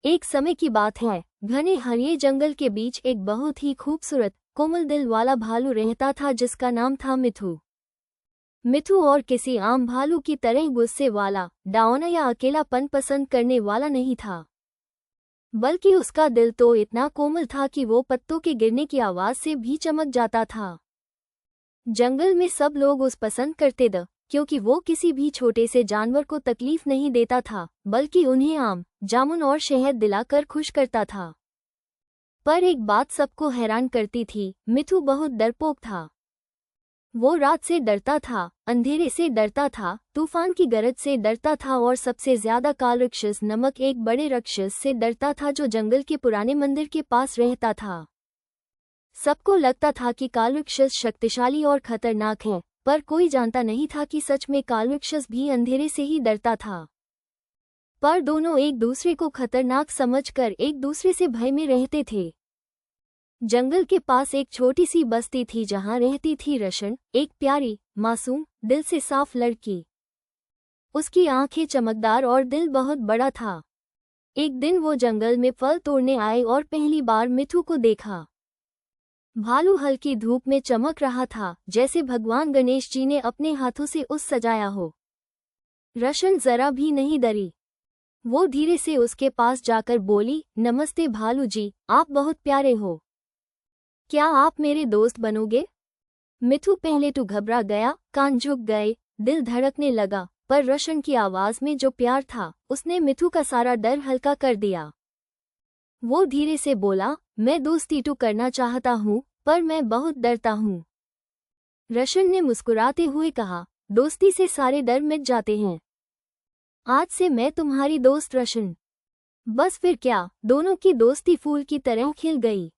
एक समय की बात है, घने हरे जंगल के बीच एक बहुत ही खूबसूरत कोमल दिल वाला भालू रहता था जिसका नाम था मिठू। मिठू और किसी आम भालू की तरह गुस्से वाला, डरावना या अकेलापन पसंद करने वाला नहीं था, बल्कि उसका दिल तो इतना कोमल था कि वो पत्तों के गिरने की आवाज से भी चमक जाता था। जंगल में सब लोग उस पसंद करते थे क्योंकि वो किसी भी छोटे से जानवर को तकलीफ नहीं देता था, बल्कि उन्हें आम, जामुन और शहद दिलाकर खुश करता था। पर एक बात सबको हैरान करती थी, मिठू बहुत डरपोक था। वो रात से डरता था, अंधेरे से डरता था, तूफान की गरज से डरता था और सबसे ज्यादा काल राक्षस नामक एक बड़े राक्षस से डरता था जो जंगल के पुराने मंदिर के पास रहता था। सबको लगता था कि काल राक्षस शक्तिशाली और खतरनाक है, पर कोई जानता नहीं था कि सच में काल राक्षस भी अंधेरे से ही डरता था। पर दोनों एक दूसरे को खतरनाक समझकर एक दूसरे से भय में रहते थे। जंगल के पास एक छोटी सी बस्ती थी जहां रहती थी रशन, एक प्यारी, मासूम, दिल से साफ लड़की। उसकी आंखें चमकदार और दिल बहुत बड़ा था। एक दिन वो जंगल में फल तोड़ने आए और पहली बार मिठू को देखा। भालू हल्की धूप में चमक रहा था, जैसे भगवान गणेश जी ने अपने हाथों से उस सजाया हो। रशन जरा भी नहीं डरी। वो धीरे से उसके पास जाकर बोली, नमस्ते भालू जी, आप बहुत प्यारे हो। क्या आप मेरे दोस्त बनोगे? मिठू पहले तो घबरा गया, कान झुक गए, दिल धड़कने लगा, पर रशन की आवाज में जो प्यार था, उसने मिठू का सारा डर हल्का कर दिया। वो धीरे से बोला, मैं दोस्ती तो करना चाहता हूँ, पर मैं बहुत डरता हूँ। रशन ने मुस्कुराते हुए कहा, दोस्ती से सारे डर मिट जाते हैं। आज से मैं तुम्हारी दोस्त रशन। बस फिर क्या, दोनों की दोस्ती फूल की तरह खिल गई।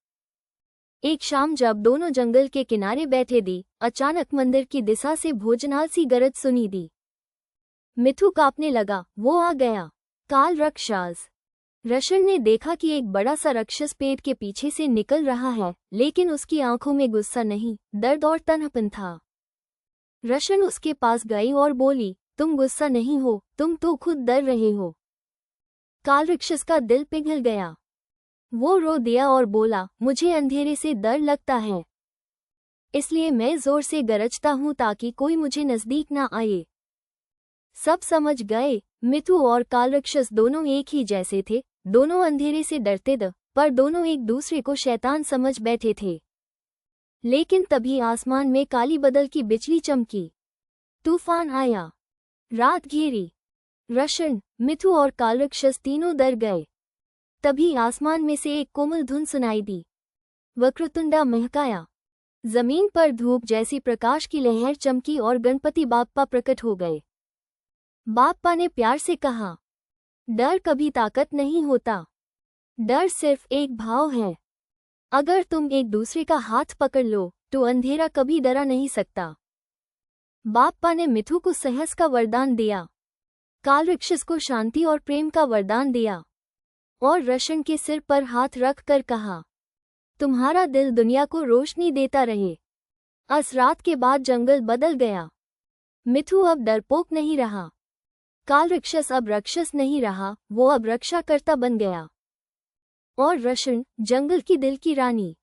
एक शाम जब दोनों जंगल के किनारे बैठे थे, अचानक मंदिर की दिशा से भोजनाल सी गरज सुनी दी। मिठू कांपने लगा, वो आ गया, काल राक्षस। रशन ने देखा कि एक बड़ा सा राक्षस पेड़ के पीछे से निकल रहा है, लेकिन उसकी आंखों में गुस्सा नहीं, दर्द और तन्हापन था। रशन उसके पास गई और बोली, तुम गुस्सा नहीं हो, तुम तो खुद डर रहे हो। काल राक्षस का दिल पिघल गया। वो रो दिया और बोला, मुझे अंधेरे से डर लगता है, इसलिए मैं जोर से गरजता हूँ ताकि कोई मुझे नजदीक ना आए। सब समझ गए, मिठू और काल राक्षस दोनों एक ही जैसे थे, दोनों अंधेरे से डरते थे, पर दोनों एक दूसरे को शैतान समझ बैठे थे। लेकिन तभी आसमान में काली बदल की बिजली चमकी। तूफान आया, रात घेरी। रशन, मिठू और काल राक्षस तीनों डर गए। तभी आसमान में से एक कोमल धुन सुनाई दी। वक्रतुंडा महकाया। जमीन पर धूप जैसी प्रकाश की लहर चमकी और गणपति बाप्पा प्रकट हो गए। बाप्पा ने प्यार से कहा, डर कभी ताकत नहीं होता, डर सिर्फ एक भाव है। अगर तुम एक दूसरे का हाथ पकड़ लो तो अंधेरा कभी डरा नहीं सकता। बाप्पा ने मिठू को साहस का वरदान दिया, काल राक्षस को शांति और प्रेम का वरदान दिया, और रशन के सिर पर हाथ रख कर कहा, तुम्हारा दिल दुनिया को रोशनी देता रहे। इस रात के बाद जंगल बदल गया। मिठू अब डरपोक नहीं रहा, काल राक्षस अब राक्षस नहीं रहा, वो अब रक्षाकर्ता बन गया। और रशन, जंगल की दिल की रानी।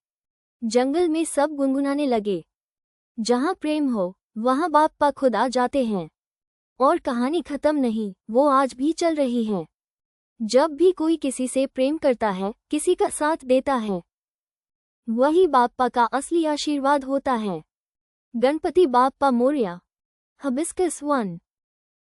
जंगल में सब गुनगुनाने लगे, जहां प्रेम हो वहां बाप्पा खुद आ जाते हैं। और कहानी खत्म नहीं, वो आज भी चल रही है। जब भी कोई किसी से प्रेम करता है, किसी का साथ देता है, वही बाप्पा का असली आशीर्वाद होता है। गणपति बाप्पा मोरया। हिबिस्कस 1।